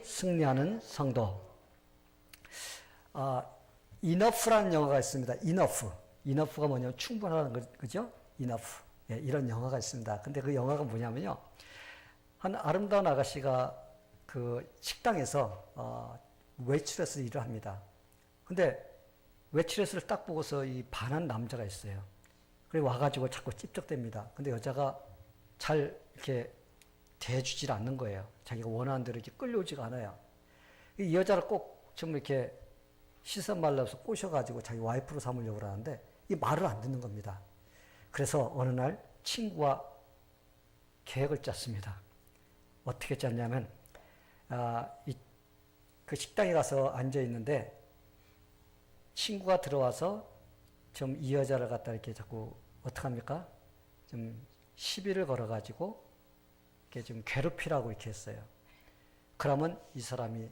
승리하는 성도. enough라는 영화가 있습니다. enough가 뭐냐면 충분하다는 거죠. enough. 예, 이런 영화가 있습니다. 근데 그 영화가 뭐냐면요. 한 아름다운 아가씨가 그 식당에서 웨이트레스 일을 합니다. 근데 웨이트레스를 딱 보고서 이 반한 남자가 있어요. 그래 와가지고 자꾸 찝쩍댑니다. 근데 여자가 잘 이렇게 대해주질 않는 거예요. 자기가 원하는 대로 이렇게 끌려오지가 않아요. 이 여자를 꼭 좀 이렇게 시선 말라서 꼬셔가지고 자기 와이프로 삼으려고 하는데 이 말을 안 듣는 겁니다. 그래서 어느 날 친구와 계획을 짰습니다. 어떻게 짰냐면 그 식당에 가서 앉아 있는데 친구가 들어와서 좀 이 여자를 갖다 이렇게 자꾸 어떡합니까? 좀 시비를 걸어가지고 이렇게 좀 괴롭히라고 이렇게 했어요. 그러면 이 사람이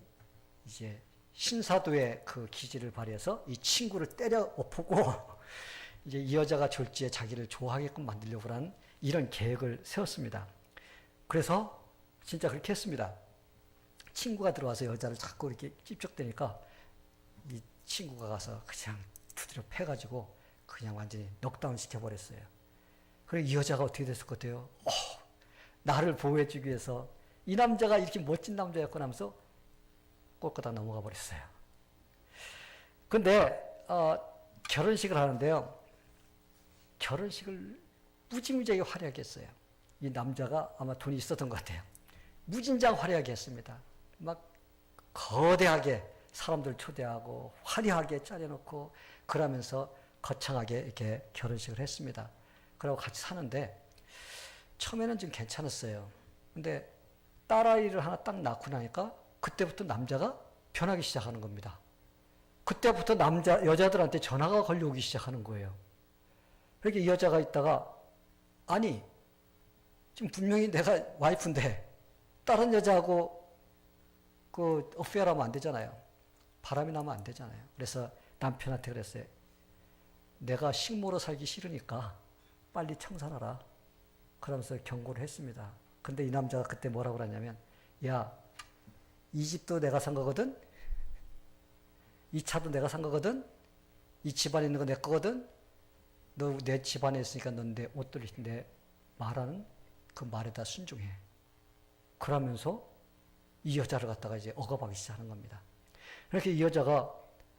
이제 신사도의 그 기질을 발휘해서 이 친구를 때려 엎고 이제 이 여자가 졸지에 자기를 좋아하게끔 만들려고 하는 이런 계획을 세웠습니다. 그래서 진짜 그렇게 했습니다. 친구가 들어와서 여자를 자꾸 이렇게 찝쩍대니까 이 친구가 가서 그냥 두드려 패가지고 그냥 완전히 넉다운 시켜버렸어요. 그리고 이 여자가 어떻게 됐을 것 같아요? 나를 보호해주기 위해서 이 남자가 이렇게 멋진 남자였구나 하면서 꼴까다 넘어가 버렸어요. 근데 결혼식을 하는데요. 결혼식을 무지무지하게 화려하게 했어요. 이 남자가 아마 돈이 있었던 것 같아요. 무진장 화려하게 했습니다. 막 거대하게 사람들 초대하고 화려하게 짜려놓고 그러면서 거창하게 이렇게 결혼식을 했습니다. 그러고 같이 사는데 처음에는 좀 괜찮았어요. 근데 딸아이를 하나 딱 낳고 나니까 그때부터 남자가 변하기 시작하는 겁니다. 그때부터 여자들한테 전화가 걸려오기 시작하는 거예요. 그렇게 이 여자가 있다가 아니 지금 분명히 내가 와이프인데 다른 여자하고 그 어페어하면 안 되잖아요. 바람이 나면 안 되잖아요. 그래서 남편한테 그랬어요. 내가 식모로 살기 싫으니까 빨리 청산하라. 그러면서 경고를 했습니다. 근데 이 남자가 그때 뭐라고 그러냐면 야, 이 집도 내가 산 거거든? 이 차도 내가 산 거거든? 이 집안에 있는 거 내 거거든? 너 내 집안에 있으니까 넌 내 옷들, 내 말하는 그 말에다 순종해. 그러면서 이 여자를 갖다가 이제 억압하기 시작하는 겁니다. 그렇게 이 여자가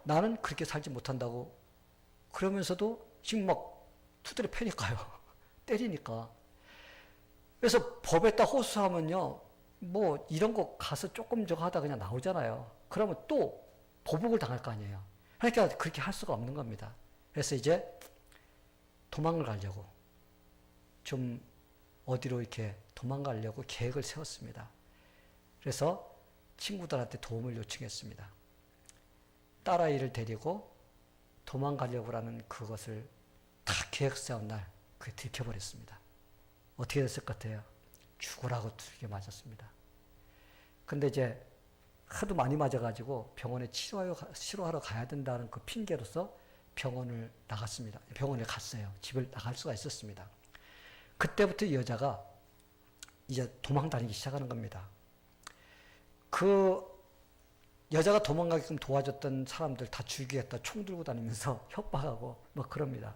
나는 그렇게 살지 못한다고 그러면서도 지금 막 두드려 패니까요. 때리니까. 그래서 법에다 호소하면요. 뭐 이런 거 가서 조금 저거 하다 그냥 나오잖아요. 그러면 또 보복을 당할 거 아니에요. 그러니까 그렇게 할 수가 없는 겁니다. 그래서 이제 도망을 가려고 좀 어디로 이렇게 도망가려고 계획을 세웠습니다. 그래서 친구들한테 도움을 요청했습니다. 딸아이를 데리고 도망가려고 하는 그것을 다 계획 세운 날 그게 들켜버렸습니다. 어떻게 됐을 것 같아요? 죽으라고 두들겨 맞았습니다. 근데 이제 하도 많이 맞아가지고 병원에 치료하러 가야 된다는 그 핑계로서 병원을 나갔습니다. 병원에 갔어요. 집을 나갈 수가 있었습니다. 그때부터 이 여자가 이제 도망 다니기 시작하는 겁니다. 그 여자가 도망가게끔 도와줬던 사람들 다 죽이겠다 총 들고 다니면서 협박하고 뭐 그럽니다.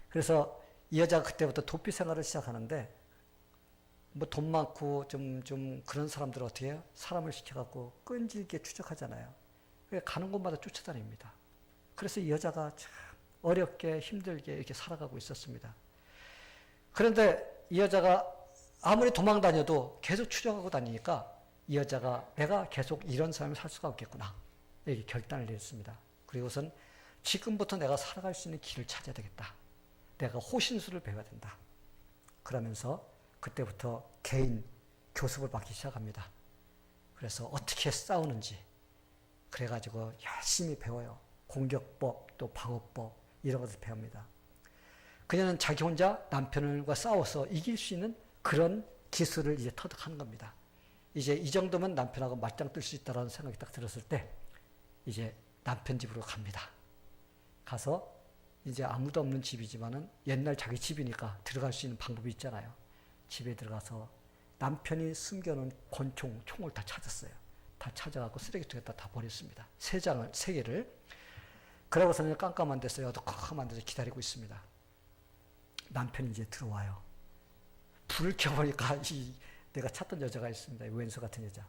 그래서 이 여자가 그때부터 도피 생활을 시작하는데 뭐 돈 많고 좀 그런 사람들 어떻게 해요? 사람을 시켜갖고 끈질기게 추적하잖아요. 가는 곳마다 쫓아다닙니다. 그래서 이 여자가 참 어렵게 힘들게 이렇게 살아가고 있었습니다. 그런데 이 여자가 아무리 도망 다녀도 계속 추적하고 다니니까 이 여자가 내가 계속 이런 삶을 살 수가 없겠구나. 이렇게 결단을 내렸습니다. 그리고선 지금부터 내가 살아갈 수 있는 길을 찾아야 되겠다. 내가 호신술을 배워야 된다. 그러면서 그때부터 개인 교습을 받기 시작합니다. 그래서 어떻게 싸우는지 그래가지고 열심히 배워요. 공격법 또 방어법 이런 것을 배웁니다. 그녀는 자기 혼자 남편과 싸워서 이길 수 있는 그런 기술을 이제 터득하는 겁니다. 이제 이 정도면 남편하고 맞짱 뜰 수 있다는 생각이 딱 들었을 때 이제 남편 집으로 갑니다. 가서 이제 아무도 없는 집이지만은 옛날 자기 집이니까 들어갈 수 있는 방법이 있잖아요. 집에 들어가서 남편이 숨겨놓은 권총, 총을 다 찾았어요. 다 찾아갖고 쓰레기통에다 다 버렸습니다. 세 개를. 그러고서는 깜깜한 데서 어두컴컴한 데서 기다리고 있습니다. 남편이 이제 들어와요. 불을 켜보니까 내가 찾던 여자가 있습니다. 왼수 같은 여자.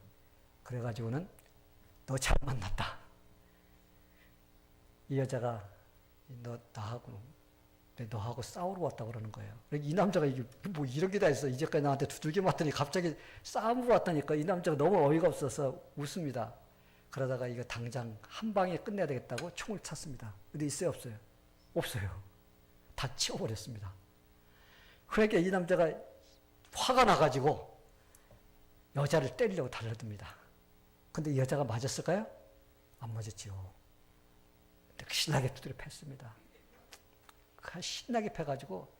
그래가지고는 너 잘 만났다. 이 여자가 너하고 싸우러 왔다고 그러는 거예요. 이 남자가 이게 뭐 이런 게 다 있어. 이제까지 나한테 두들겨 맞더니 갑자기 싸움으로 왔다니까 이 남자가 너무 어이가 없어서 웃습니다. 그러다가 이거 당장 한 방에 끝내야 되겠다고 총을 찼습니다. 근데 있어요, 없어요? 없어요. 다 치워버렸습니다. 그러니까 이 남자가 화가 나가지고 여자를 때리려고 달려듭니다. 근데 이 여자가 맞았을까요? 안 맞았지요. 신나게 두드려 팼습니다. 신나게 패가지고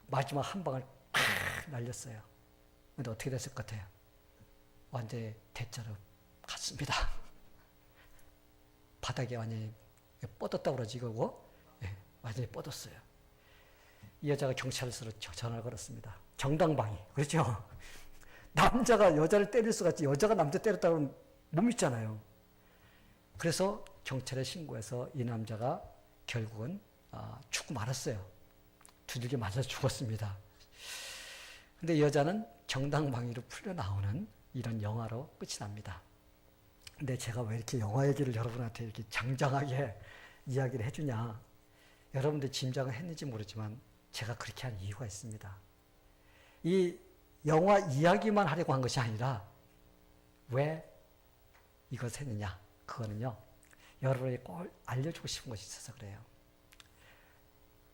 마지막 한 방을 팍 날렸어요. 근데 어떻게 됐을 것 같아요? 완전히 대자로 갔습니다. 바닥에 완전히 뻗었다고 그러지, 이거고. 예, 완전히 뻗었어요. 이 여자가 경찰서로 전화를 걸었습니다. 정당방위. 그렇죠? 남자가 여자를 때릴 수가 있지. 여자가 남자 때렸다고 하면 못 믿잖아요. 그래서 경찰에 신고해서 이 남자가 결국은 죽고 말았어요. 두들겨 맞아 죽었습니다. 근데 이 여자는 정당방위로 풀려 나오는 이런 영화로 끝이 납니다. 근데 제가 왜 이렇게 영화 얘기를 여러분한테 이렇게 장장하게 이야기를 해주냐. 여러분들 짐작을 했는지 모르지만 제가 그렇게 한 이유가 있습니다. 이 영화 이야기만 하려고 한 것이 아니라 왜 이것을 했느냐. 그거는요. 여러분에게 꼭 알려주고 싶은 것이 있어서 그래요.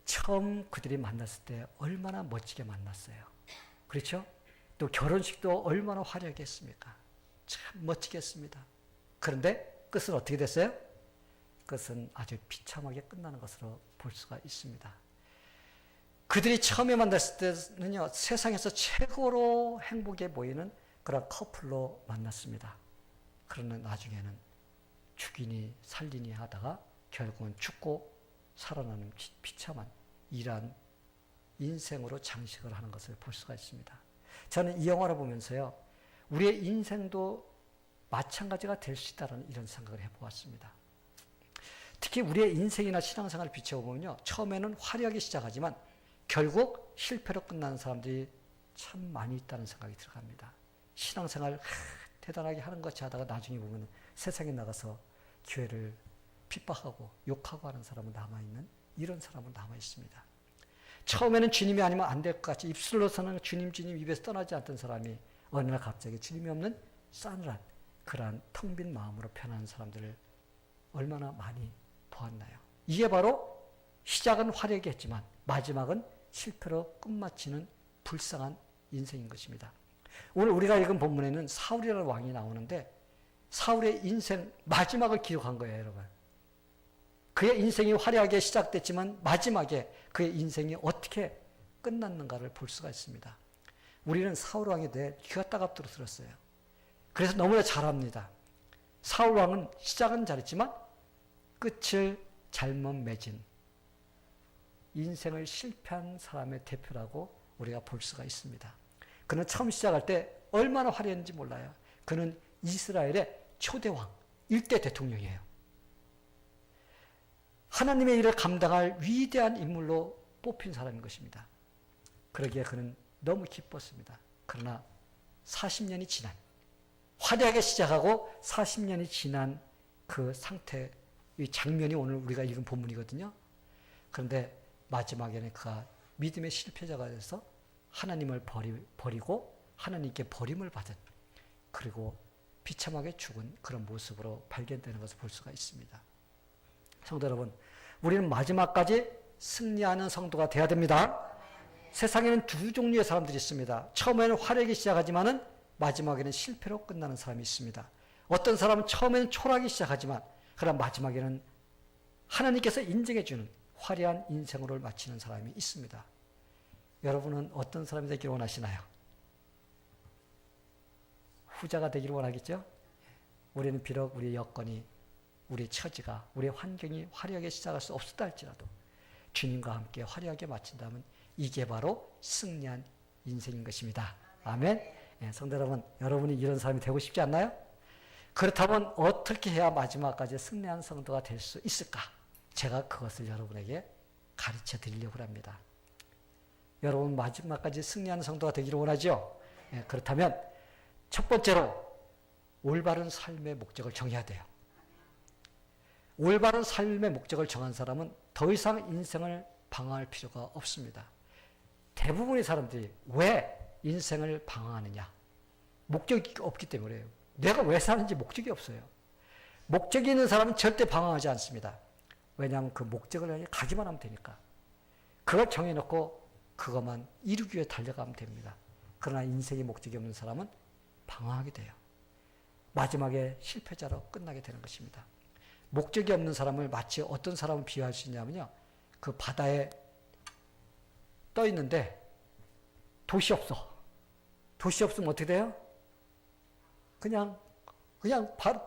처음 그들이 만났을 때 얼마나 멋지게 만났어요. 그렇죠? 또 결혼식도 얼마나 화려하게 했습니까? 참 멋지게 했습니다. 그런데 끝은 어떻게 됐어요? 끝은 아주 비참하게 끝나는 것으로 볼 수가 있습니다. 그들이 처음에 만났을 때는요, 세상에서 최고로 행복해 보이는 그런 커플로 만났습니다. 그러나 나중에는 죽이니 살리니 하다가 결국은 죽고 살아나는 비참한 이러한 인생으로 장식을 하는 것을 볼 수가 있습니다. 저는 이 영화를 보면서요, 우리의 인생도 마찬가지가 될 수 있다는 이런 생각을 해보았습니다. 특히 우리의 인생이나 신앙생활을 비춰보면요, 처음에는 화려하게 시작하지만 결국 실패로 끝나는 사람들이 참 많이 있다는 생각이 들어갑니다. 신앙생활 대단하게 하는 것이 하다가 나중에 보면 세상에 나가서 교회를 핍박하고 욕하고 하는 사람은 남아있는 이런 사람은 남아있습니다. 처음에는 주님이 아니면 안 될 것 같이 입술로서는 주님 입에서 떠나지 않던 사람이 어느 날 갑자기 주님이 없는 싸늘한 그러한 텅 빈 마음으로 변하는 사람들을 얼마나 많이 보았나요? 이게 바로 시작은 화려하게 했지만 마지막은 실패로 끝마치는 불쌍한 인생인 것입니다. 오늘 우리가 읽은 본문에는 사울이라는 왕이 나오는데 사울의 인생 마지막을 기록한 거예요, 여러분. 그의 인생이 화려하게 시작됐지만 마지막에 그의 인생이 어떻게 끝났는가를 볼 수가 있습니다. 우리는 사울 왕에 대해 귀가 따갑도록 들었어요. 그래서 너무나 잘합니다. 사울 왕은 시작은 잘했지만 끝을 잘못 맺은 인생을 실패한 사람의 대표라고 우리가 볼 수가 있습니다. 그는 처음 시작할 때 얼마나 화려했는지 몰라요. 그는 이스라엘의 초대왕, 일대 대통령이에요. 하나님의 일을 감당할 위대한 인물로 뽑힌 사람인 것입니다. 그러기에 그는 너무 기뻤습니다. 그러나 40년이 지난, 화려하게 시작하고 40년이 지난 그 상태, 이 장면이 오늘 우리가 읽은 본문이거든요. 그런데 마지막에는 그가 믿음의 실패자가 돼서 하나님을 버리고 하나님께 버림을 받은, 그리고 비참하게 죽은 그런 모습으로 발견되는 것을 볼 수가 있습니다. 성도 여러분, 우리는 마지막까지 승리하는 성도가 되어야 됩니다. 세상에는 두 종류의 사람들이 있습니다. 처음에는 화려하게 시작하지만은 마지막에는 실패로 끝나는 사람이 있습니다. 어떤 사람은 처음에는 초라하게 시작하지만 그러나 마지막에는 하나님께서 인정해 주는 화려한 인생으로 마치는 사람이 있습니다. 여러분은 어떤 사람이 되기를 원하시나요? 후자가 되기를 원하겠죠? 우리는 비록 우리의 여건이, 우리의 처지가, 우리의 환경이 화려하게 시작할 수 없었다 할지라도 주님과 함께 화려하게 마친다면 이게 바로 승리한 인생인 것입니다. 아멘. 네, 성도 여러분, 여러분이 이런 사람이 되고 싶지 않나요? 그렇다면 어떻게 해야 마지막까지 승리한 성도가 될 수 있을까? 제가 그것을 여러분에게 가르쳐 드리려고 합니다. 여러분 마지막까지 승리하는 성도가 되기를 원하죠? 예, 그렇다면 첫 번째로 올바른 삶의 목적을 정해야 돼요. 올바른 삶의 목적을 정한 사람은 더 이상 인생을 방황할 필요가 없습니다. 대부분의 사람들이 왜 인생을 방황하느냐? 목적이 없기 때문에요. 내가 왜 사는지 목적이 없어요. 목적이 있는 사람은 절대 방황하지 않습니다. 왜냐하면 그 목적을 향해 가기만 하면 되니까. 그걸 정해놓고 그것만 이루기 위해 달려가면 됩니다. 그러나 인생의 목적이 없는 사람은 방황하게 돼요. 마지막에 실패자로 끝나게 되는 것입니다. 목적이 없는 사람을 마치 어떤 사람을 비유할 수 있냐면요. 그 바다에 떠 있는데 돛이 없어. 돛이 없으면 어떻게 돼요? 그냥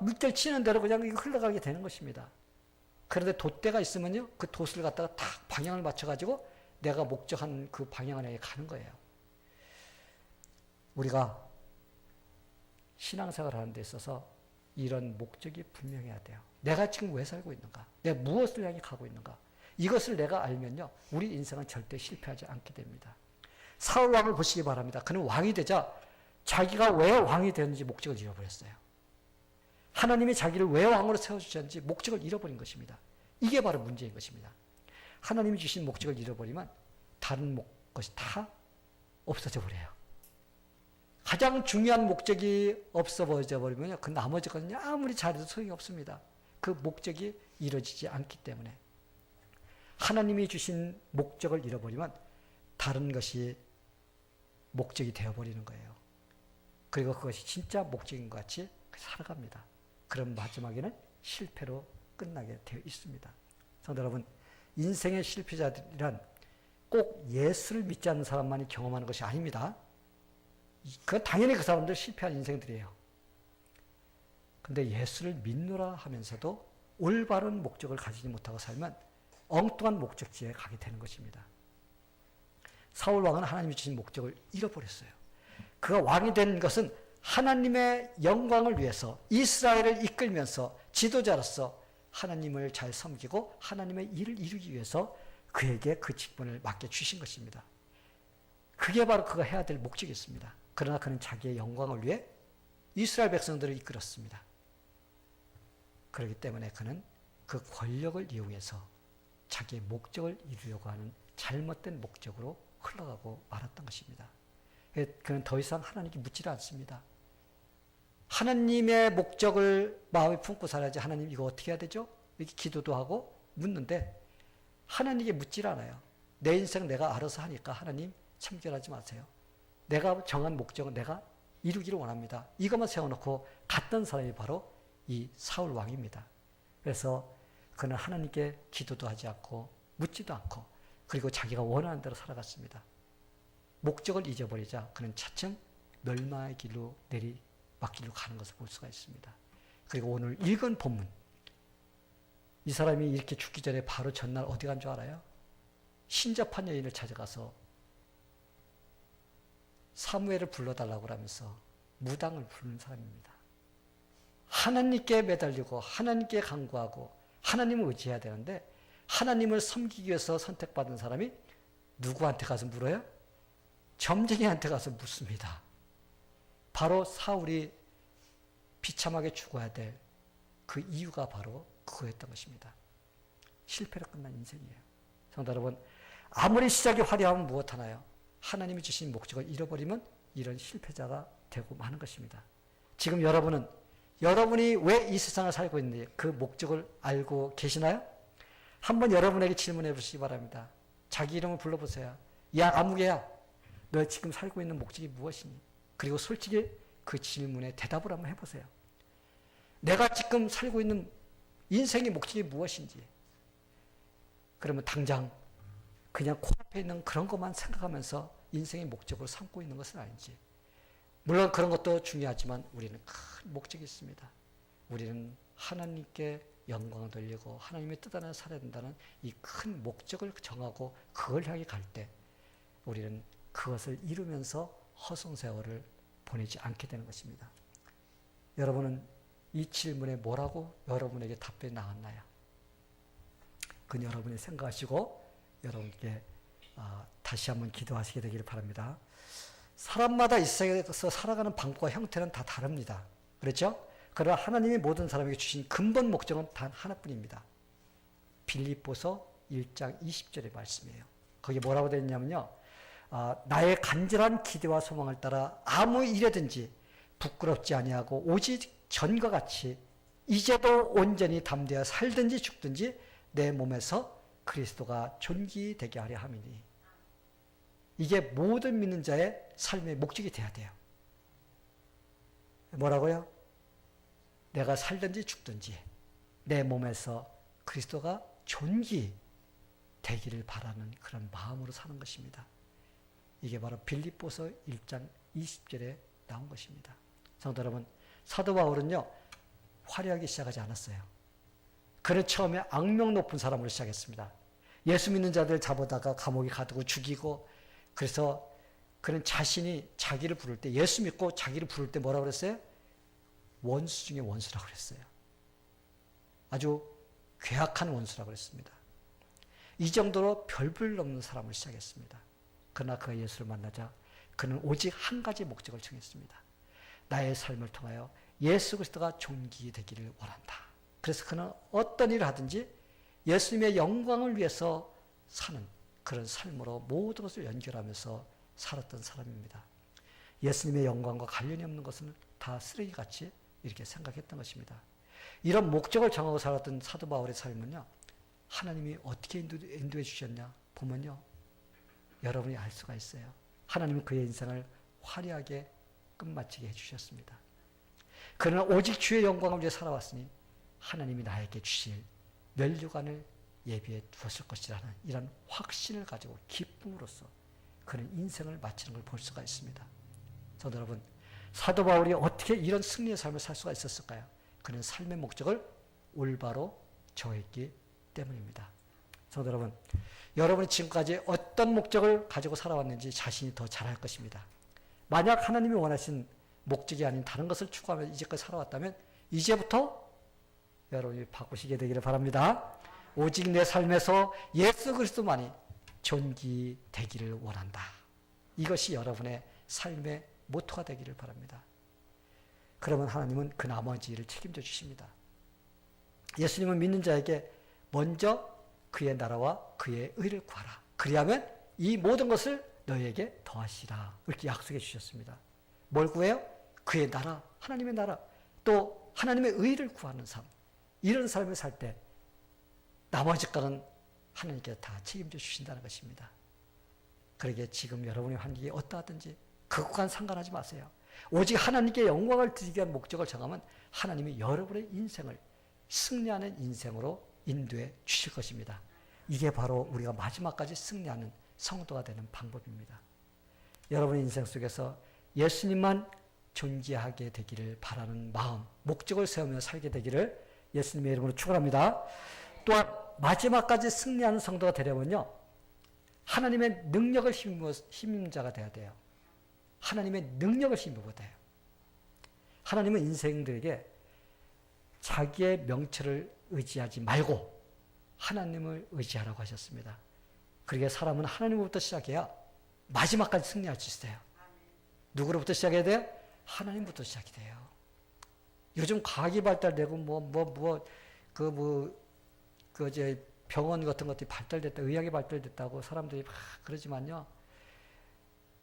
물결 치는 대로 그냥 흘러가게 되는 것입니다. 그런데 돛대가 있으면요. 그 돛을 갖다가 탁 방향을 맞춰가지고 내가 목적한 그 방향을 가는 거예요. 우리가 신앙생활 하는 데 있어서 이런 목적이 분명해야 돼요. 내가 지금 왜 살고 있는가? 내가 무엇을 향해 가고 있는가? 이것을 내가 알면요. 우리 인생은 절대 실패하지 않게 됩니다. 사울 왕을 보시기 바랍니다. 그는 왕이 되자 자기가 왜 왕이 되었는지 목적을 잃어버렸어요. 하나님이 자기를 왜 왕으로 세워주셨는지 목적을 잃어버린 것입니다. 이게 바로 문제인 것입니다. 하나님이 주신 목적을 잃어버리면 다른 것이 다 없어져 버려요. 가장 중요한 목적이 없어져 버리면 그 나머지 것은 아무리 잘해도 소용이 없습니다. 그 목적이 이루어지지 않기 때문에. 하나님이 주신 목적을 잃어버리면 다른 것이 목적이 되어버리는 거예요. 그리고 그것이 진짜 목적인 것 같이 살아갑니다. 그럼 마지막에는 실패로 끝나게 되어 있습니다. 성도 여러분, 인생의 실패자들이란 꼭 예수를 믿지 않는 사람만이 경험하는 것이 아닙니다. 그건 당연히 그 사람들 실패한 인생들이에요. 근데 예수를 믿노라 하면서도 올바른 목적을 가지지 못하고 살면 엉뚱한 목적지에 가게 되는 것입니다. 사울 왕은 하나님이 주신 목적을 잃어버렸어요. 그가 왕이 된 것은 하나님의 영광을 위해서 이스라엘을 이끌면서 지도자로서 하나님을 잘 섬기고 하나님의 일을 이루기 위해서 그에게 그 직분을 맡겨주신 것입니다. 그게 바로 그가 해야 될 목적이었습니다. 그러나 그는 자기의 영광을 위해 이스라엘 백성들을 이끌었습니다. 그렇기 때문에 그는 그 권력을 이용해서 자기의 목적을 이루려고 하는 잘못된 목적으로 흘러가고 말았던 것입니다. 그는 더 이상 하나님께 묻지를 않습니다. 하나님의 목적을 마음에 품고 살아야지. 하나님 이거 어떻게 해야 되죠? 이렇게 기도도 하고 묻는데 하나님께 묻질 않아요. 내 인생 내가 알아서 하니까 하나님 참견하지 마세요. 내가 정한 목적은 내가 이루기를 원합니다. 이것만 세워놓고 갔던 사람이 바로 이 사울 왕입니다. 그래서 그는 하나님께 기도도 하지 않고 묻지도 않고 그리고 자기가 원하는 대로 살아갔습니다. 목적을 잊어버리자 그는 차츰 멸망의 길로 내리막길로 가는 것을 볼 수가 있습니다. 그리고 오늘 읽은 본문, 이 사람이 이렇게 죽기 전에 바로 전날 어디 간 줄 알아요? 신접한 여인을 찾아가서 사무엘을 불러달라고 하면서 무당을 부르는 사람입니다. 하나님께 매달리고 하나님께 간구하고 하나님을 의지해야 되는데 하나님을 섬기기 위해서 선택받은 사람이 누구한테 가서 물어요? 점쟁이한테 가서 묻습니다. 바로 사울이 비참하게 죽어야 될 그 이유가 바로 그거였던 것입니다. 실패로 끝난 인생이에요. 성도 여러분, 아무리 시작이 화려하면 무엇 하나요? 하나님이 주신 목적을 잃어버리면 이런 실패자가 되고 마는 것입니다. 지금 여러분이 왜 이 세상을 살고 있는지 그 목적을 알고 계시나요? 한번 여러분에게 질문해 보시기 바랍니다. 자기 이름을 불러보세요. 야, 아무개야. 너 지금 살고 있는 목적이 무엇이니? 그리고 솔직히 그 질문에 대답을 한번 해보세요. 내가 지금 살고 있는 인생의 목적이 무엇인지. 그러면 당장 그냥 코앞에 있는 그런 것만 생각하면서 인생의 목적으로 삼고 있는 것은 아닌지. 물론 그런 것도 중요하지만 우리는 큰 목적이 있습니다. 우리는 하나님께 영광을 돌리고 하나님의 뜻 안에 살아야 된다는 이 큰 목적을 정하고 그걸 향해 갈 때 우리는 그것을 이루면서 허송세월을 보내지 않게 되는 것입니다. 여러분은 이 질문에 뭐라고 여러분에게 답변이 나왔나요? 그건 여러분이 생각하시고 여러분께 다시 한번 기도하시게 되기를 바랍니다. 사람마다 이 세상에서 살아가는 방법과 형태는 다 다릅니다. 그렇죠? 그러나 하나님이 모든 사람에게 주신 근본 목적은 단 하나뿐입니다. 빌립보서 1장 20절의 말씀이에요. 거기에 뭐라고 되어 있냐면요. 나의 간절한 기대와 소망을 따라 아무 일에든지 부끄럽지 아니하고 오직 전과 같이 이제도 온전히 담대어 살든지 죽든지 내 몸에서 그리스도가 존귀되게 하려 함이니. 이게 모든 믿는 자의 삶의 목적이 돼야 돼요. 뭐라고요? 내가 살든지 죽든지 내 몸에서 그리스도가 존귀되기를 바라는 그런 마음으로 사는 것입니다. 이게 바로 빌립보서 1장 20절에 나온 것입니다. 성도 여러분, 사도 바울은요, 화려하게 시작하지 않았어요. 그는 처음에 악명 높은 사람으로 시작했습니다. 예수 믿는 자들 잡아다가 감옥에 가두고 죽이고, 그래서 그는 자신이 자기를 부를 때, 예수 믿고 자기를 부를 때 뭐라고 그랬어요? 원수 중에 원수라고 그랬어요. 아주 괴악한 원수라고 그랬습니다. 이 정도로 별별 넘는 사람을 시작했습니다. 그러나 그가 예수를 만나자 그는 오직 한 가지 목적을 정했습니다. 나의 삶을 통하여 예수 그리스도가 존귀되기를 원한다. 그래서 그는 어떤 일을 하든지 예수님의 영광을 위해서 사는 그런 삶으로 모든 것을 연결하면서 살았던 사람입니다. 예수님의 영광과 관련이 없는 것은 다 쓰레기같이 이렇게 생각했던 것입니다. 이런 목적을 정하고 살았던 사도 바울의 삶은요, 하나님이 어떻게 인도해 주셨냐 보면요, 여러분이 알 수가 있어요. 하나님은 그의 인생을 화려하게 끝마치게 해주셨습니다. 그는 오직 주의 영광을 위해 살아왔으니 하나님이 나에게 주실 면류관을 예비해 두었을 것이라는 이런 확신을 가지고 기쁨으로써 그는 인생을 마치는 걸 볼 수가 있습니다. 성도 여러분, 사도 바울이 어떻게 이런 승리의 삶을 살 수가 있었을까요? 그는 삶의 목적을 올바로 정했기 때문입니다. 성도 여러분, 여러분이 지금까지 어떤 목적을 가지고 살아왔는지 자신이 더 잘 알 것입니다. 만약 하나님이 원하신 목적이 아닌 다른 것을 추구하면서 이제까지 살아왔다면 이제부터 여러분이 바꾸시게 되기를 바랍니다. 오직 내 삶에서 예수 그리스도만이 존귀되기를 원한다. 이것이 여러분의 삶의 모토가 되기를 바랍니다. 그러면 하나님은 그 나머지 일을 책임져 주십니다. 예수님은 믿는 자에게 먼저 그의 나라와 그의 의를 구하라. 그리하면 이 모든 것을 너희에게 더하시라. 이렇게 약속해 주셨습니다. 뭘 구해요? 그의 나라, 하나님의 나라, 또 하나님의 의를 구하는 삶. 이런 삶을 살 때 나머지 것은 하나님께서 다 책임져 주신다는 것입니다. 그러기에 지금 여러분의 환경이 어떠하든지 그것과는 상관하지 마세요. 오직 하나님께 영광을 드리기 위한 목적을 정하면 하나님이 여러분의 인생을 승리하는 인생으로 인도해 주실 것입니다. 이게 바로 우리가 마지막까지 승리하는 성도가 되는 방법입니다. 여러분의 인생 속에서 예수님만 존귀하게 되기를 바라는 마음, 목적을 세우며 살게 되기를 예수님의 이름으로 축원합니다. 또한 마지막까지 승리하는 성도가 되려면요, 하나님의 능력을 힘입는 자가 되어야 돼요. 하나님의 능력을 힘입어야 돼요. 하나님은 인생들에게 자기의 명철을 의지하지 말고 하나님을 의지하라고 하셨습니다. 그러기에 사람은 하나님으로부터 시작해야 마지막까지 승리할 수 있어요. 누구로부터 시작해야 돼요? 하나님부터 시작이 돼요. 요즘 과학이 발달되고 이제 병원 같은 것들이 발달됐다, 의학이 발달됐다고 사람들이 막 그러지만요.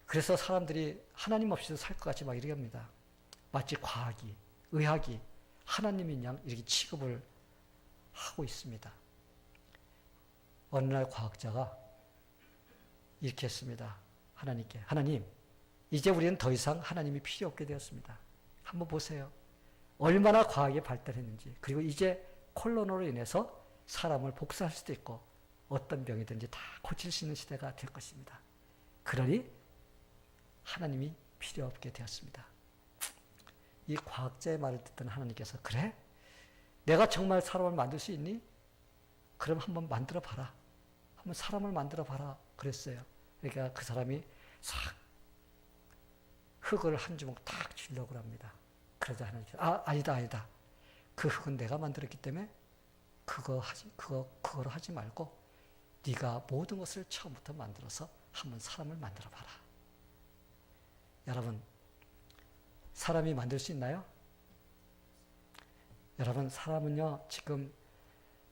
그래서 사람들이 하나님 없이도 살 것 같이 막 이렇게 합니다. 마치 과학이, 의학이 하나님인 양 이렇게 취급을 하고 있습니다. 어느 날 과학자가 이렇게 했습니다. 하나님께, 하나님, 이제 우리는 더 이상 하나님이 필요 없게 되었습니다. 한번 보세요. 얼마나 과학이 발달했는지. 그리고 이제 콜로나로 인해서 사람을 복수할 수도 있고 어떤 병이든지 다 고칠 수 있는 시대가 될 것입니다. 그러니 하나님이 필요 없게 되었습니다. 이 과학자의 말을 듣던 하나님께서, 그래? 내가 정말 사람을 만들 수 있니? 그럼 한번 만들어 봐라. 한번 사람을 만들어 봐라. 그랬어요. 그러니까 그 사람이 싹 흙을 한 주먹 탁 주려고 합니다. 그러자 하나님께서, 아니다. 그 흙은 내가 만들었기 때문에 그거로 하지 말고 네가 모든 것을 처음부터 만들어서 한번 사람을 만들어 봐라. 여러분, 사람이 만들 수 있나요? 여러분, 사람은요, 지금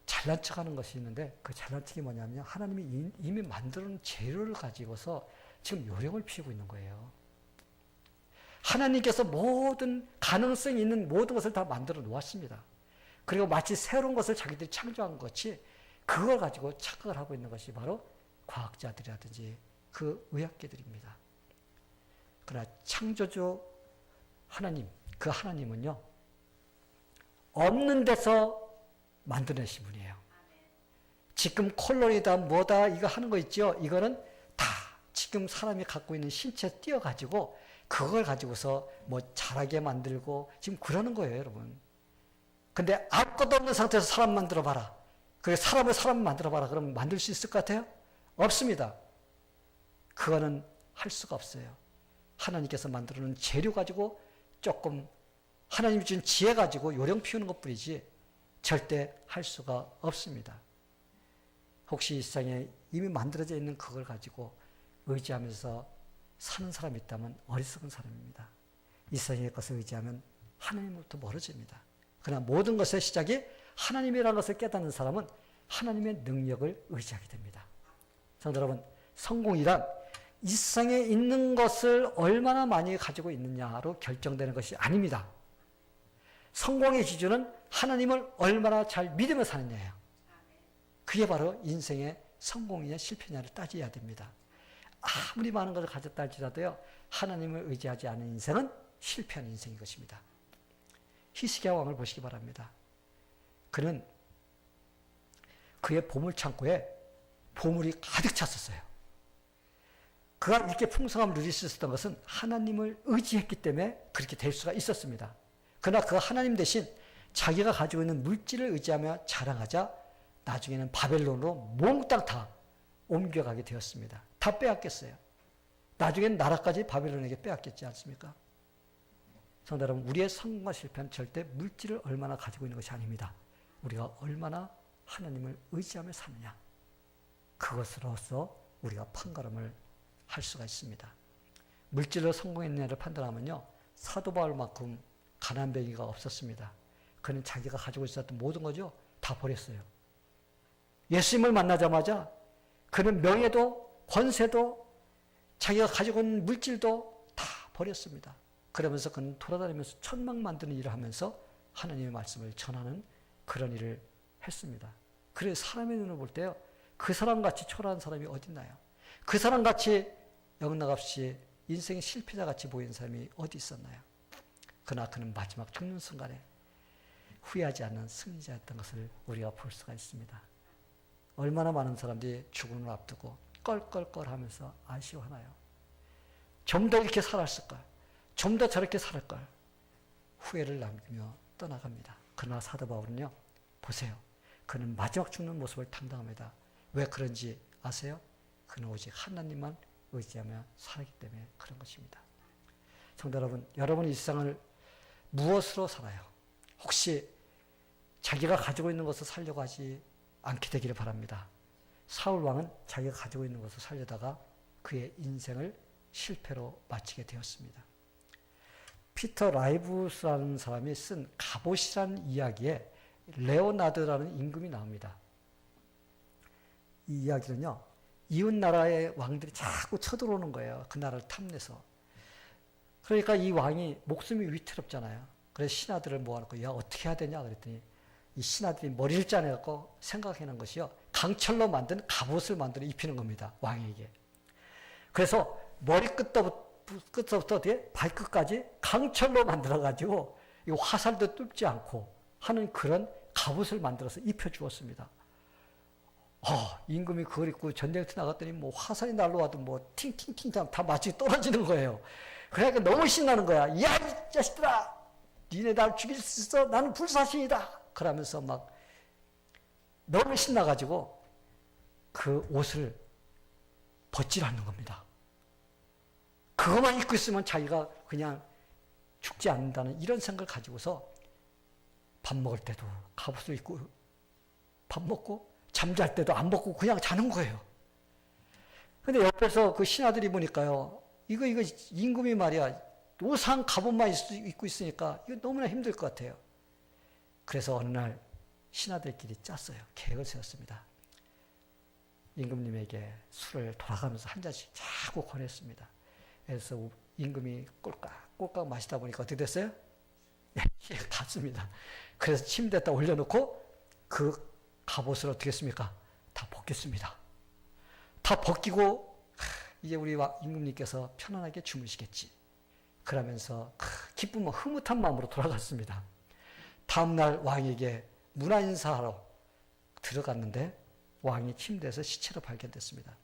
잘난 척 하는 것이 있는데, 그 잘난 척이 뭐냐면요, 하나님이 이미 만들어 놓은 재료를 가지고서 지금 요령을 피우고 있는 거예요. 하나님께서 모든 가능성이 있는 모든 것을 다 만들어 놓았습니다. 그리고 마치 새로운 것을 자기들이 창조한 것 같이 그걸 가지고 착각을 하고 있는 것이 바로 과학자들이라든지 그 의학계들입니다. 그러나 창조주 하나님, 그 하나님은요, 없는 데서 만들어내신 분이에요. 지금 콜로이다 뭐다 이거 하는 거 있죠? 이거는 다 지금 사람이 갖고 있는 신체 띄어가지고 그걸 가지고서 뭐 자라게 만들고 지금 그러는 거예요, 여러분. 근데 아무것도 없는 상태에서 사람 만들어 봐라. 그리고 사람 만들어 봐라. 그러면 만들 수 있을 것 같아요? 없습니다. 그거는 할 수가 없어요. 하나님께서 만들어 놓은 재료 가지고 조금 하나님이 준 지혜 가지고 요령 피우는 것뿐이지 절대 할 수가 없습니다. 혹시 이 세상에 이미 만들어져 있는 그걸 가지고 의지하면서 사는 사람이 있다면 어리석은 사람입니다. 이 세상의 것을 의지하면 하나님으로부터 멀어집니다. 그러나 모든 것의 시작이 하나님이라는 것을 깨닫는 사람은 하나님의 능력을 의지하게 됩니다. 성도 여러분, 성공이란 이 세상에 있는 것을 얼마나 많이 가지고 있느냐로 결정되는 것이 아닙니다. 성공의 기준은 하나님을 얼마나 잘 믿으며 사느냐예요. 그게 바로 인생의 성공이냐 실패냐를 따져야 됩니다. 아무리 많은 것을 가졌다 할지라도요, 하나님을 의지하지 않은 인생은 실패한 인생인 것입니다. 히스기야 왕을 보시기 바랍니다. 그는 그의 보물창고에 보물이 가득 찼었어요. 그가 이렇게 풍성함을 누릴 수 있었던 것은 하나님을 의지했기 때문에 그렇게 될 수가 있었습니다. 그러나 그 하나님 대신 자기가 가지고 있는 물질을 의지하며 자랑하자 나중에는 바벨론으로 몽땅 다 옮겨가게 되었습니다. 다 빼앗겼어요. 나중에는 나라까지 바벨론에게 빼앗겼지 않습니까? 성도 여러분, 우리의 성공과 실패는 절대 물질을 얼마나 가지고 있는 것이 아닙니다. 우리가 얼마나 하나님을 의지하며 사느냐, 그것으로서 우리가 판가름을 할 수가 있습니다. 물질로 성공했느냐를 판단하면요, 사도 바울만큼 가난뱅이가 없었습니다. 그는 자기가 가지고 있었던 모든 거죠, 다 버렸어요. 예수님을 만나자마자 그는 명예도 권세도 자기가 가지고 있는 물질도 다 버렸습니다. 그러면서 그는 돌아다니면서 천막 만드는 일을 하면서 하나님의 말씀을 전하는 그런 일을 했습니다. 그래서 사람의 눈을 볼 때요, 그 사람같이 초라한 사람이 어딨나요? 그 사람같이 영락없이 인생의 실패자같이 보이는 사람이 어디 있었나요? 그러나 그는 마지막 죽는 순간에 후회하지 않는 승리자였던 것을 우리가 볼 수가 있습니다. 얼마나 많은 사람들이 죽음을 앞두고 껄껄껄 하면서 아쉬워하나요? 좀 더 이렇게 살았을걸, 좀 더 저렇게 살을걸, 후회를 남기며 떠나갑니다. 그러나 사도 바울은요, 보세요. 그는 마지막 죽는 모습을 담당합니다. 왜 그런지 아세요? 그는 오직 하나님만 의지하며 살았기 때문에 그런 것입니다. 성도 여러분, 여러분 이 세상을 무엇으로 살아요? 혹시 자기가 가지고 있는 것을 살려고 하지 않게 되기를 바랍니다. 사울 왕은 자기가 가지고 있는 것을 살려다가 그의 인생을 실패로 마치게 되었습니다. 피터 라이브스라는 사람이 쓴 갑옷이라는 이야기에 레오나드라는 임금이 나옵니다. 이 이야기는요, 이웃 나라의 왕들이 자꾸 쳐들어오는 거예요. 그 나라를 탐내서. 그러니까 이 왕이 목숨이 위태롭잖아요. 그래서 신하들을 모아놓고, 야, 어떻게 해야 되냐 그랬더니 이 신하들이 머리를 짜내갖고 생각해낸 것이요, 강철로 만든 갑옷을 만들어 입히는 겁니다, 왕에게. 그래서 머리끝부터 발끝까지 강철로 만들어가지고 화살도 뚫지 않고 하는 그런 갑옷을 만들어서 입혀주었습니다. 임금이 그걸 입고 전쟁터 나갔더니 뭐 화살이 날라와도 뭐 팅팅팅 다 맞이 떨어지는 거예요. 그러니까 너무 신나는 거야. 야, 이 자식들아! 니네 날 죽일 수 있어? 나는 불사신이다! 그러면서 막 너무 신나가지고 그 옷을 벗질 않는 겁니다. 그것만 입고 있으면 자기가 그냥 죽지 않는다는 이런 생각을 가지고서 밥 먹을 때도 갑옷을 입고 밥 먹고 잠잘 때도 안 벗고 그냥 자는 거예요. 근데 옆에서 그 신하들이 보니까요. 이거 임금이 말이야. 우상 갑옷만 입고 있으니까 이거 너무나 힘들 것 같아요. 그래서 어느 날 신하들끼리 짰어요. 계획을 세웠습니다. 임금님에게 술을 돌아가면서 한 잔씩 자꾸 권했습니다. 그래서 임금이 꼴깍 마시다 보니까 어떻게 됐어요? 피해가 갔습니다. 그래서 침대에다 올려놓고 그 갑옷을 어떻게 했습니까? 다 벗겼습니다. 다 벗기고 이제 우리 임금님께서 편안하게 주무시겠지. 그러면서 기쁨과 흐뭇한 마음으로 돌아갔습니다. 다음날 왕에게 문화 인사하러 들어갔는데 왕이 침대에서 시체로 발견됐습니다.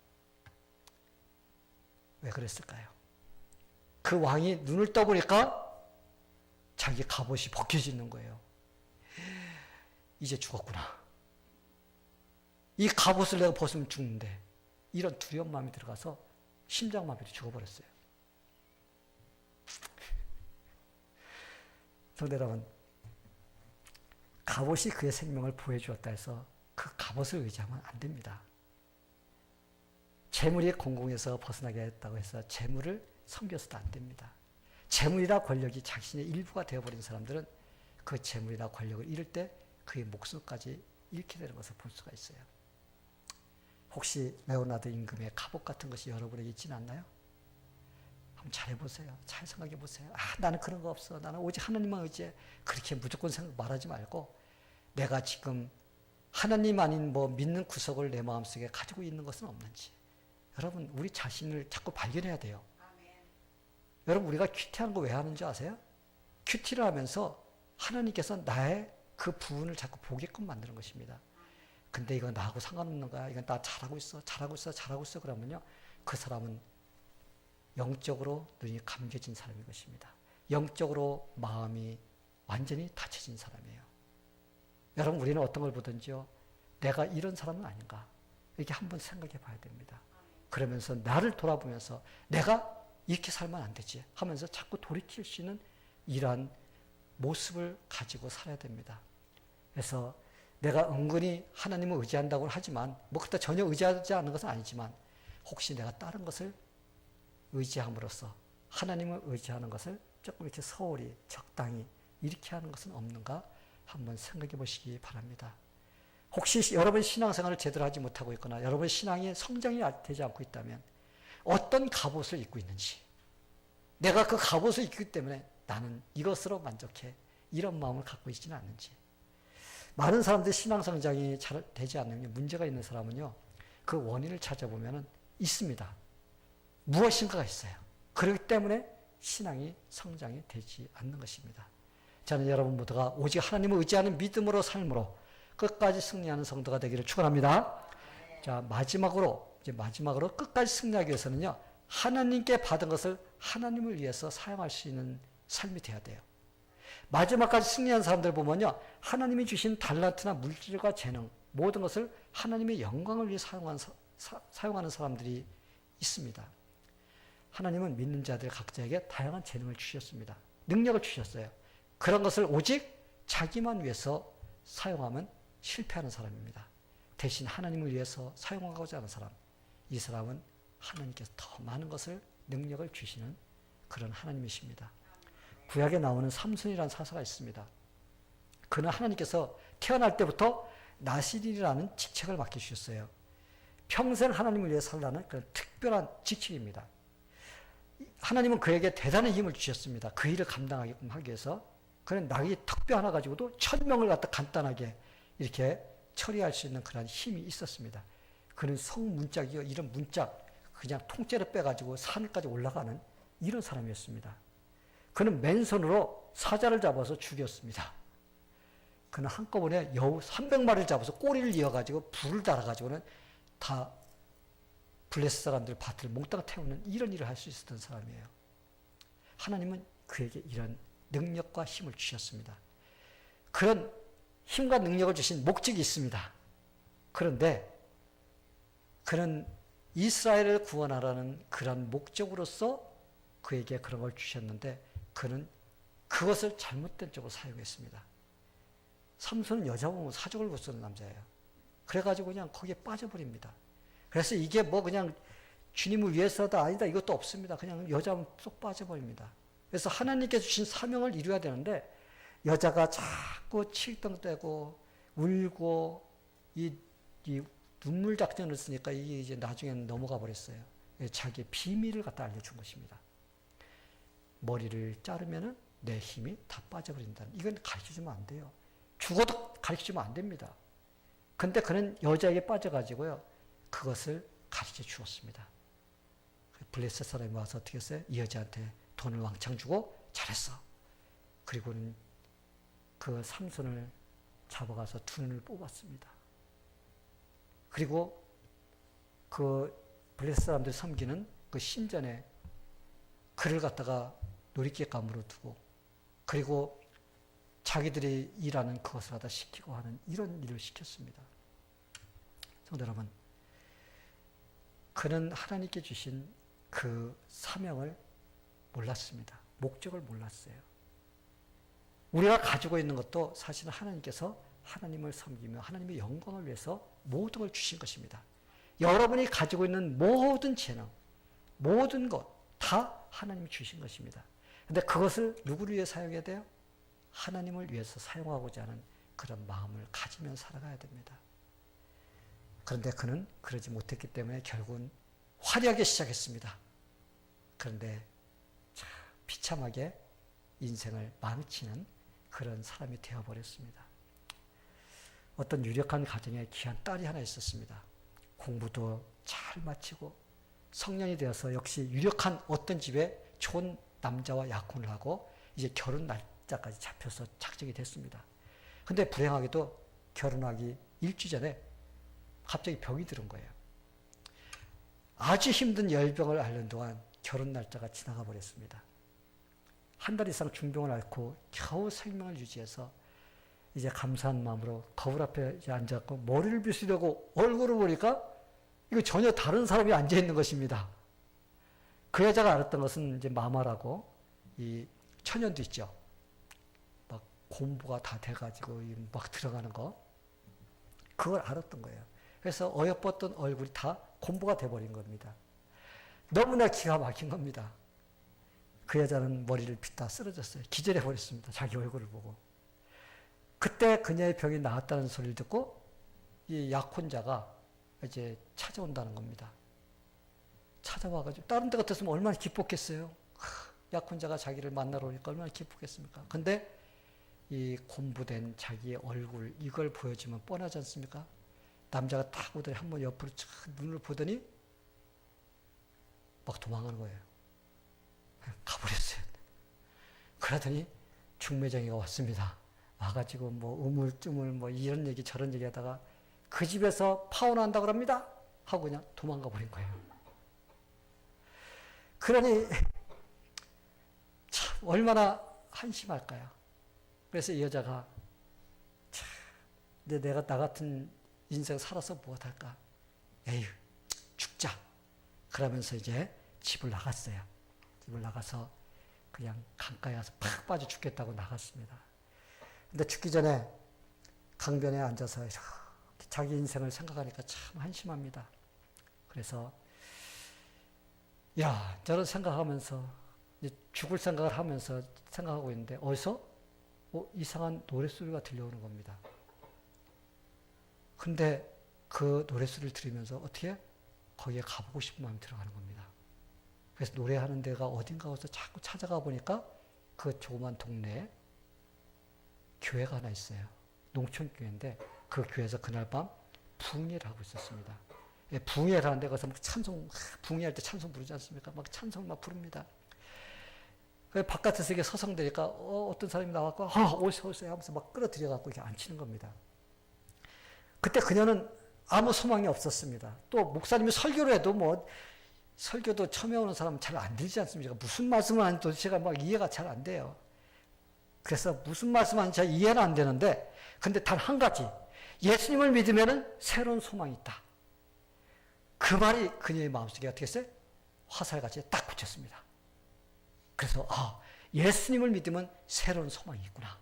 왜 그랬을까요? 그 왕이 눈을 떠보니까 자기 갑옷이 벗겨져 있는 거예요. 이제 죽었구나. 이 갑옷을 내가 벗으면 죽는데 이런 두려운 마음이 들어가서 심장마비로 죽어버렸어요. 성도 여러분, 갑옷이 그의 생명을 보여주었다 해서 그 갑옷을 의지하면 안 됩니다. 재물이 공공에서 벗어나게 했다고 해서 재물을 섬겨서도 안 됩니다. 재물이나 권력이 자신의 일부가 되어버린 사람들은 그 재물이나 권력을 잃을 때 그의 목숨까지 잃게 되는 것을 볼 수가 있어요. 혹시 레오나르도 임금의 갑옷 같은 것이 여러분에게 있지는 않나요? 한번 잘 해보세요. 잘 생각해 보세요. 나는 그런 거 없어. 나는 오직 하나님만 의지해. 그렇게 무조건 말하지 말고 내가 지금 하나님 아닌 믿는 구석을 내 마음속에 가지고 있는 것은 없는지. 여러분, 우리 자신을 자꾸 발견해야 돼요. 아멘. 여러분, 우리가 큐티하는 거 왜 하는 줄 아세요? 큐티를 하면서 하나님께서 나의 그 부분을 자꾸 보게끔 만드는 것입니다. 근데 이건 나하고 상관없는 거야. 이건 나 잘하고 있어. 그러면요. 그 사람은 영적으로 눈이 감겨진 사람인 것입니다. 영적으로 마음이 완전히 닫혀진 사람이에요. 여러분, 우리는 어떤 걸 보든지요. 내가 이런 사람은 아닌가. 이렇게 한번 생각해 봐야 됩니다. 그러면서 나를 돌아보면서 내가 이렇게 살면 안 되지 하면서 자꾸 돌이킬 수 있는 이러한 모습을 가지고 살아야 됩니다. 그래서 내가 은근히 하나님을 의지한다고 하지만 그때 전혀 의지하지 않는 것은 아니지만 혹시 내가 다른 것을 의지함으로써 하나님을 의지하는 것을 조금 이렇게 소홀히 적당히 이렇게 하는 것은 없는가 한번 생각해 보시기 바랍니다. 혹시 여러분 신앙생활을 제대로 하지 못하고 있거나 여러분 신앙이 성장이 되지 않고 있다면 어떤 갑옷을 입고 있는지, 내가 그 갑옷을 입기 때문에 나는 이것으로 만족해, 이런 마음을 갖고 있지는 않는지. 많은 사람들이 신앙 성장이 잘 되지 않는 문제가 있는 사람은요, 그 원인을 찾아보면 있습니다. 무엇인가가 있어요. 그렇기 때문에 신앙이 성장이 되지 않는 것입니다. 저는 여러분 모두가 오직 하나님을 의지하는 믿음으로 삶으로 끝까지 승리하는 성도가 되기를 축원합니다. 자, 마지막으로 끝까지 승리하기 위해서는요, 하나님께 받은 것을 하나님을 위해서 사용할 수 있는 삶이 돼야 돼요. 마지막까지 승리한 사람들 보면요, 하나님이 주신 달란트나 물질과 재능, 모든 것을 하나님의 영광을 위해 사용하는 사람들이 있습니다. 하나님은 믿는 자들 각자에게 다양한 재능을 주셨습니다. 능력을 주셨어요. 그런 것을 오직 자기만 위해서 사용하면 실패하는 사람입니다. 대신 하나님을 위해서 사용하고자 하는 사람, 이 사람은 하나님께서 더 많은 것을, 능력을 주시는 그런 하나님이십니다. 구약에 나오는 삼손이라는 사사가 있습니다. 그는 하나님께서 태어날 때부터 나시린이라는 직책을 맡겨주셨어요. 평생 하나님을 위해 살라는 그런 특별한 직책입니다. 하나님은 그에게 대단한 힘을 주셨습니다. 그 일을 감당하게끔 하기 위해서. 그는 낙이 턱뼈 하나 가지고도 1000명을 갖다 간단하게 이렇게 처리할 수 있는 그런 힘이 있었습니다. 그는 성문짝이요, 이런 문짝 그냥 통째로 빼가지고 산까지 올라가는 이런 사람이었습니다. 그는 맨손으로 사자를 잡아서 죽였습니다. 그는 한꺼번에 여우 300마리를 잡아서 꼬리를 이어가지고 불을 달아가지고는 다 블레셋 사람들 밭을 몽땅 태우는 이런 일을 할 수 있었던 사람이에요. 하나님은 그에게 이런 능력과 힘을 주셨습니다. 그런 힘과 능력을 주신 목적이 있습니다. 그런데 그는 이스라엘을 구원하라는 그런 목적으로서 그에게 그런 걸 주셨는데 그는 그것을 잘못된 쪽으로 사용했습니다. 삼손은 여자 보면 사족을 못 쓰는 남자예요. 그래가지고 그냥 거기에 빠져버립니다. 그래서 이게 뭐 그냥 주님을 위해서다 아니다 이것도 없습니다. 그냥 여자면 쏙 빠져버립니다. 그래서 하나님께서 주신 사명을 이루어야 되는데 여자가 자꾸 칠등대고 울고 이 눈물 작전을 쓰니까 이게 이제 나중에는 넘어가 버렸어요. 자기의 비밀을 갖다 알려준 것입니다. 머리를 자르면은 내 힘이 다 빠져버린다는, 이건 가르쳐주면 안 돼요. 죽어도 가르쳐주면 안 됩니다. 근데 그는 여자에게 빠져가지고요, 그것을 가르쳐 주었습니다. 블레셋 사람이 와서 어떻게 했어요? 이 여자한테 돈을 왕창 주고 잘했어. 그리고는 그 삼손을 잡아가서 두 눈을 뽑았습니다. 그리고 그 블레셋 사람들이 섬기는 그 신전에 그를 갖다가 놀이개감으로 두고, 그리고 자기들이 일하는 그것을 하다 시키고 하는 이런 일을 시켰습니다. 성도 여러분, 그는 하나님께 주신 그 사명을 몰랐습니다. 목적을 몰랐어요. 우리가 가지고 있는 것도 사실은 하나님께서 하나님을 섬기며 하나님의 영광을 위해서 모든 걸 주신 것입니다. 여러분이 가지고 있는 모든 재능, 모든 것 다 하나님이 주신 것입니다. 그런데 그것을 누구를 위해 사용해야 돼요? 하나님을 위해서 사용하고자 하는 그런 마음을 가지면 살아가야 됩니다. 그런데 그는 그러지 못했기 때문에 결국은 화려하게 시작했습니다. 그런데 참 비참하게 인생을 망치는 그런 사람이 되어버렸습니다. 어떤 유력한 가정에 귀한 딸이 하나 있었습니다. 공부도 잘 마치고 성년이 되어서 역시 유력한 어떤 집에 좋은 남자와 약혼을 하고 이제 결혼 날짜까지 잡혀서 작정이 됐습니다. 근데 불행하게도 결혼하기 일주 전에 갑자기 병이 들은 거예요. 아주 힘든 열병을 앓는 동안 결혼 날짜가 지나가 버렸습니다. 한 달 이상 중병을 앓고 겨우 생명을 유지해서 이제 감사한 마음으로 거울 앞에 앉았고 머리를 빗으려고 얼굴을 보니까 이거 전혀 다른 사람이 앉아 있는 것입니다. 그 여자가 알았던 것은 이제 마마라고 이 천연도 있죠. 막 곰보가 다 돼가지고 막 들어가는 거. 그걸 알았던 거예요. 그래서 어여뻤던 얼굴이 다 곰보가 돼버린 겁니다. 너무나 기가 막힌 겁니다. 그 여자는 머리를 빗다 쓰러졌어요. 기절해 버렸습니다. 자기 얼굴을 보고. 그때 그녀의 병이 나았다는 소리를 듣고 이 약혼자가 이제 찾아온다는 겁니다. 찾아와가지고 다른 데 같았으면 얼마나 기뻤겠어요. 약혼자가 자기를 만나러 오니까 얼마나 기쁘겠습니까? 근데 이 곰보된 자기의 얼굴 이걸 보여주면 뻔하지 않습니까? 남자가 딱 오더니 한번 옆으로 촥 눈을 보더니 막 도망가는 거예요. 가버렸어요. 그러더니 중매쟁이가 왔습니다. 와가지고 뭐 우물쭈물 뭐 이런 얘기 저런 얘기 하다가 그 집에서 파혼한다고 합니다. 하고 그냥 도망가 버린 거예요. 그러니 참 얼마나 한심할까요? 그래서 이 여자가 참 근데 내가 나 같은 인생 살아서 무엇할까? 에휴 죽자. 그러면서 이제 집을 나갔어요. 집을 나가서 그냥 강가에 가서 팍 빠져 죽겠다고 나갔습니다. 근데 죽기 전에 강변에 앉아서 이렇게 자기 인생을 생각하니까 참 한심합니다. 그래서 야 저런 생각하면서 이제 죽을 생각을 하면서 생각하고 있는데 어디서 이상한 노랫소리가 들려오는 겁니다. 근데 그 노랫소리를 들으면서 어떻게 거기에 가보고 싶은 마음이 들어가는 겁니다. 그래서 노래하는 데가 어딘가 해서 자꾸 찾아가 보니까 그 조그만 동네에 교회가 하나 있어요. 농촌교회인데 그 교회에서 그날 밤 부흥회를 하고 있었습니다. 부흥회를 하는데 거기서 막 찬송, 부흥회할 때 찬송 부르지 않습니까? 막 찬송 막 부릅니다. 바깥에서 이게 서성대니까 어떤 사람이 나왔고 오세요 하면서 막 끌어들여갖고 이렇게 앉히는 겁니다. 그때 그녀는 아무 소망이 없었습니다. 또 목사님이 설교를 해도 뭐 설교도 처음에 오는 사람은 잘 안 들리지 않습니까? 무슨 말씀을 하는지 도대체가 막 이해가 잘 안 돼요. 그래서 무슨 말씀하는지 잘 이해는 안 되는데 근데 단 한 가지 예수님을 믿으면 새로운 소망이 있다. 그 말이 그녀의 마음속에 어떻게 했어요? 화살같이 딱 붙였습니다. 그래서 예수님을 믿으면 새로운 소망이 있구나.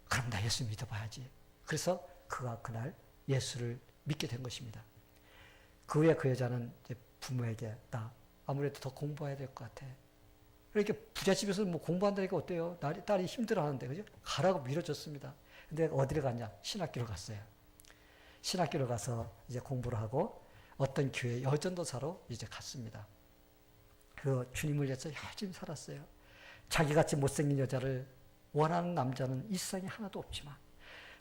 그럼 나 예수 믿어봐야지. 그래서 그가 그날 예수를 믿게 된 것입니다. 그 후에 그 여자는 이제 부모에게 나 아무래도 더 공부해야 될 것 같아. 이렇게 부잣집에서 뭐 공부한다니까 어때요? 딸이 힘들어하는데 그죠? 가라고 밀어줬습니다. 근데 어디를 갔냐? 신학교를 갔어요. 신학교를 가서 이제 공부를 하고 어떤 교회 여전도사로 이제 갔습니다. 그 주님을 위해서 열심히 살았어요. 자기같이 못생긴 여자를 원하는 남자는 이 세상에 하나도 없지만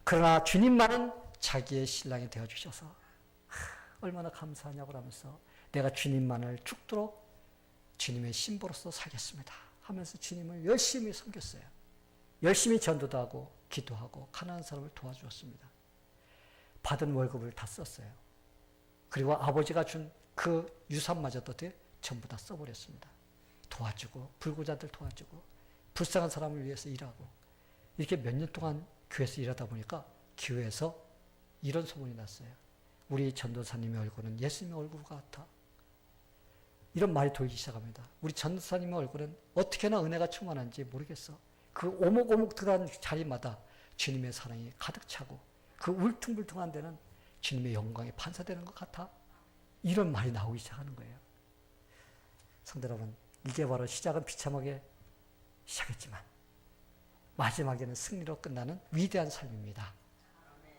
그러나 주님만은 자기의 신랑이 되어주셔서 얼마나 감사하냐고 하면서 내가 주님만을 죽도록 주님의 신부로서 살겠습니다 하면서 주님을 열심히 섬겼어요. 열심히 전도도 하고 기도하고 가난한 사람을 도와주었습니다. 받은 월급을 다 썼어요. 그리고 아버지가 준 그 유산마저도 전부 다 써버렸습니다. 도와주고 불구자들 도와주고 불쌍한 사람을 위해서 일하고 이렇게 몇 년 동안 교회에서 일하다 보니까 교회에서 이런 소문이 났어요. 우리 전도사님의 얼굴은 예수님의 얼굴 같아. 이런 말이 돌기 시작합니다. 우리 전도사님의 얼굴은 어떻게나 은혜가 충만한지 모르겠어. 그 오목오목 들어간 자리마다 주님의 사랑이 가득 차고 그 울퉁불퉁한 데는 주님의 영광이 반사되는 것 같아. 이런 말이 나오기 시작하는 거예요. 성도 여러분, 이게 바로 시작은 비참하게 시작했지만 마지막에는 승리로 끝나는 위대한 삶입니다.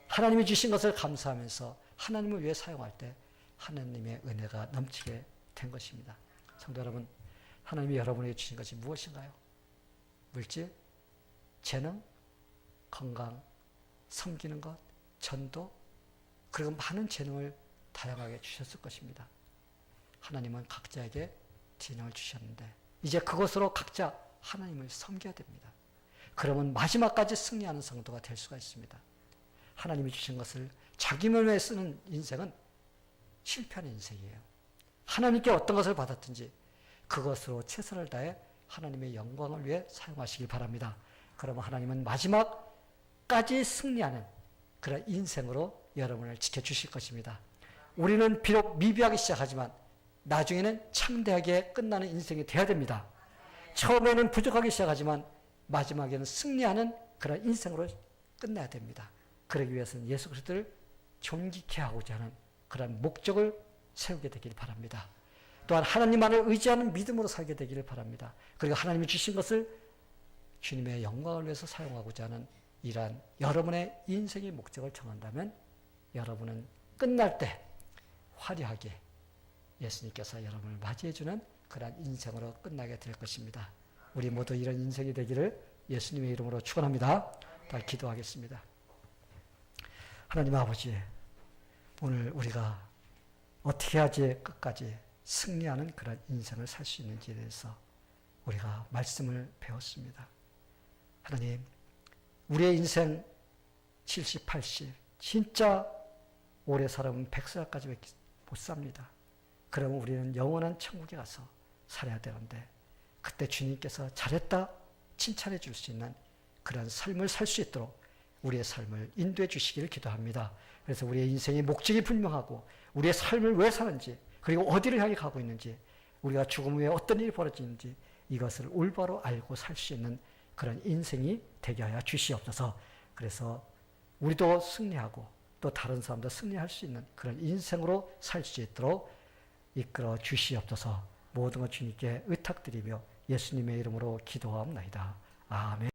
하나님이 주신 것을 감사하면서 하나님을 위해 사용할 때 하나님의 은혜가 넘치게 된 것입니다. 성도 여러분, 하나님이 여러분에게 주신 것이 무엇인가요? 물질, 재능, 건강, 섬기는 것, 전도, 그리고 많은 재능을 다양하게 주셨을 것입니다. 하나님은 각자에게 재능을 주셨는데 이제 그것으로 각자 하나님을 섬겨야 됩니다. 그러면 마지막까지 승리하는 성도가 될 수가 있습니다. 하나님이 주신 것을 자기만 위해 쓰는 인생은 실패하는 인생이에요. 하나님께 어떤 것을 받았든지 그것으로 최선을 다해 하나님의 영광을 위해 사용하시길 바랍니다. 그러면 하나님은 마지막까지 승리하는 그런 인생으로 여러분을 지켜주실 것입니다. 우리는 비록 미비하게 시작하지만 나중에는 창대하게 끝나는 인생이 되어야 됩니다. 처음에는 부족하게 시작하지만 마지막에는 승리하는 그런 인생으로 끝나야 됩니다. 그러기 위해서는 예수 그리스도를 존귀케 하고자 하는 그런 목적을 세우게 되기를 바랍니다. 또한 하나님만을 의지하는 믿음으로 살게 되기를 바랍니다. 그리고 하나님이 주신 것을 주님의 영광을 위해서 사용하고자 하는 이러한 여러분의 인생의 목적을 정한다면 여러분은 끝날 때 화려하게 예수님께서 여러분을 맞이해주는 그러한 인생으로 끝나게 될 것입니다. 우리 모두 이런 인생이 되기를 예수님의 이름으로 축원합니다. 다 기도하겠습니다. 하나님 아버지, 오늘 우리가 어떻게 해야지 끝까지 승리하는 그런 인생을 살 수 있는지에 대해서 우리가 말씀을 배웠습니다. 하나님, 우리의 인생 70, 80, 진짜 오래 살아면 100살까지 못 삽니다. 그러면 우리는 영원한 천국에 가서 살아야 되는데 그때 주님께서 잘했다 칭찬해 줄 수 있는 그런 삶을 살 수 있도록 우리의 삶을 인도해 주시기를 기도합니다. 그래서 우리의 인생의 목적이 분명하고 우리의 삶을 왜 사는지 그리고 어디를 향해 가고 있는지 우리가 죽음 후에 어떤 일이 벌어지는지 이것을 올바로 알고 살 수 있는 그런 인생이 되게 하여 주시옵소서. 그래서 우리도 승리하고 또 다른 사람도 승리할 수 있는 그런 인생으로 살 수 있도록 이끌어 주시옵소서. 모든 것 주님께 의탁드리며 예수님의 이름으로 기도하옵나이다. 아멘.